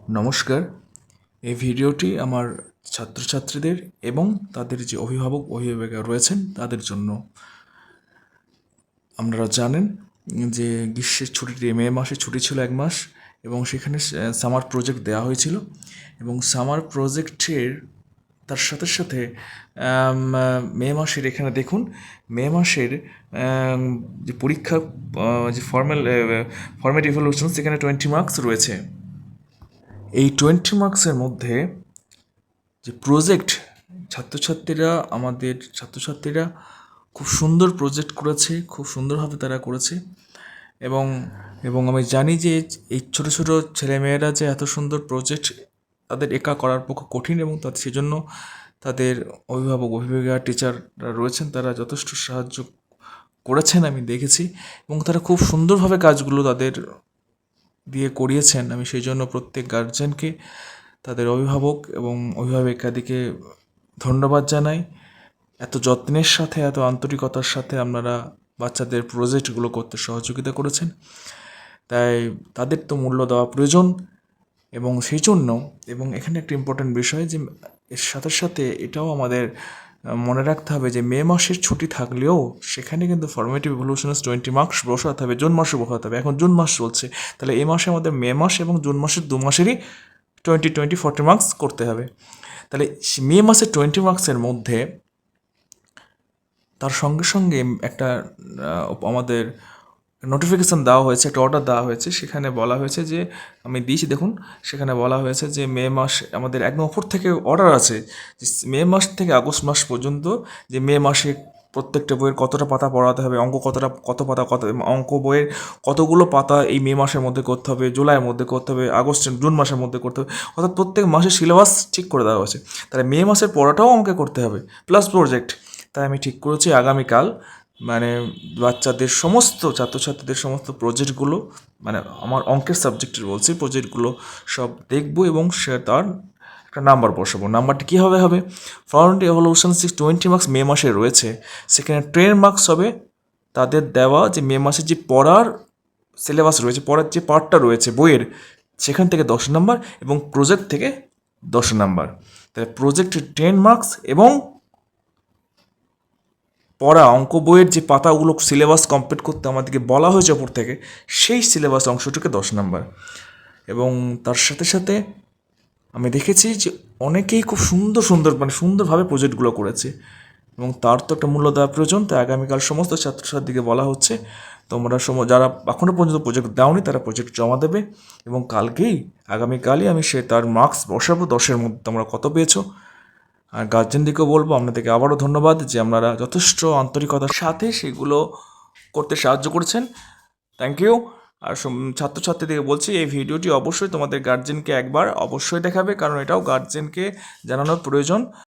নমস্কার। এই ভিডিওটি আমার ছাত্রছাত্রীদের এবং তাদের যে অভিভাবিকা রয়েছেন তাদের জন্য। আপনারা জানেন যে গ্রীষ্মের ছুটিতে মে মাসে ছুটি ছিল 1 মাস এবং সেখানে সামার প্রজেক্ট দেওয়া হয়েছিল এবং সামার প্রজেক্টের তার সাথে সাথে মে মাসের এখানে দেখুন মে মাসের যে পরীক্ষা যে ফর্মেট ইভ্যালুয়েশন সেখানে 20 মার্কস রয়েছে। এই 20 মার্কসের মধ্যে যে প্রজেক্ট আমাদের ছাত্রছাত্রীরা খুব সুন্দর প্রজেক্ট করেছে, খুব সুন্দরভাবে তারা করেছে এবং এবং আমি জানি যে এই ছোটো ছোটো ছেলেমেয়েরা যে এত সুন্দর প্রজেক্ট তাদের একা করার পক্ষে কঠিন এবং তাদের সেজন্য তাদের অভিভাবিকা টিচাররা রয়েছেন তারা যথেষ্ট সাহায্য করেছেন আমি দেখেছি এবং তারা খুব সুন্দরভাবে কাজগুলো তাদের দিয়ে করিয়েছেন। আমি সেই জন্য প্রত্যেক গার্জেনকে, তাদের অভিভাবক এবং অভিভাবিকাদিকে ধন্যবাদ জানাই। এত যত্নের সাথে, এত আন্তরিকতার সাথে আপনারা বাচ্চাদের প্রজেক্টগুলো করতে সহযোগিতা করেছেন, তাই তাদের তো মূল্য দেওয়া প্রয়োজন। এবং সেই জন্য এবং এখানে একটা ইম্পর্ট্যান্ট বিষয় যে এর সাথে সাথে এটাও আমাদের মনে রাখতে হবে যে মে মাসের ছুটি থাকলেও সেখানে কিন্তু ফর্মেটিভ ইভ্যালুয়েশনে 20 মার্কস বসাতে হবে, জুন মাসে বসাতে হবে। এখন জুন মাস চলছে, তাহলে এই মাসে আমাদের মে মাস এবং জুন মাসের 2 মাসেরই 40 মার্কস করতে হবে। তাহলে মে মাসের 20 মার্কসের মধ্যে তার সঙ্গে সঙ্গে একটা আমাদের নোটিফিকেশান দেওয়া হয়েছে, একটা অর্ডার দেওয়া হয়েছে। সেখানে বলা হয়েছে যে আমি দিয়েছি দেখুন, সেখানে বলা হয়েছে যে মে মাস আমাদের একদম ওপর থেকে অর্ডার আছে যে মে মাস থেকে আগস্ট মাস পর্যন্ত যে মে মাসে প্রত্যেকটা বইয়ের কতটা পাতা পড়াতে হবে, কত পাতা অঙ্ক বইয়ের কতগুলো পাতা এই মে মাসের মধ্যে করতে হবে, জুলাইয়ের মধ্যে করতে হবে, জুন মাসের মধ্যে করতে হবে, অর্থাৎ প্রত্যেক মাসের সিলেবাস ঠিক করে দেওয়া হয়েছে। তাহলে মে মাসের পড়াটাও আমাকে করতে হবে প্লাস প্রজেক্ট। তাই আমি ঠিক করেছি আগামীকাল মানে বাচ্চাদের সমস্ত ছাত্রছাত্রীদের সমস্ত প্রজেক্টগুলো, মানে আমার অঙ্কের সাবজেক্টের বলছি, প্রজেক্টগুলো সব দেখব এবং সে তার একটা নাম্বার বসাবো। নাম্বারটা কীভাবে হবে? ফর্মেটিভ ইভ্যালুয়েশন 20 মার্কস মে মাসে রয়েছে, সেখানে 10 মার্কস হবে তাদের দেওয়া যে মে মাসে যে পড়ার সিলেবাস রয়েছে, পড়ার যে পার্টটা রয়েছে বইয়ের, সেখান থেকে 10 নাম্বার এবং প্রজেক্ট থেকে 10 নাম্বার। তাহলে প্রজেক্টে 10 মার্কস এবং পড়া অঙ্ক বইয়ের যে পাতাগুলো সিলেবাস কমপ্লিট করতে আমাদেরকে বলা হয়েছে ওপর থেকে, সেই সিলেবাস অংশটুকে 10 নাম্বার। এবং তার সাথে সাথে আমি দেখেছি যে অনেকেই খুব সুন্দরভাবে প্রজেক্টগুলো করেছে এবং তার তো একটা মূল্য দেওয়া প্রয়োজন। তাই আগামীকাল সমস্ত ছাত্রছাত্রীকে বলা হচ্ছে তোমরা যারা এখনও পর্যন্ত প্রজেক্ট দাওনি তারা প্রজেক্ট জমা দেবে এবং আগামীকালই আমি তার মার্কস বসাবো 10-এর মধ্যে তোমরা কত পেয়েছো। আর গার্জেনদিকেও বলবো আপনাদেরকে আবারও ধন্যবাদ যে আপনারা যথেষ্ট আন্তরিকতার সাথে সেগুলো করতে সাহায্য করেছেন। Thank you. আর ছাত্রছাত্রীদেরকে বলছি এই ভিডিওটি অবশ্যই তোমাদের গার্জেনকে একবার অবশ্যই দেখাবে, কারণ এটাও গার্জেনকে জানানোর প্রয়োজন।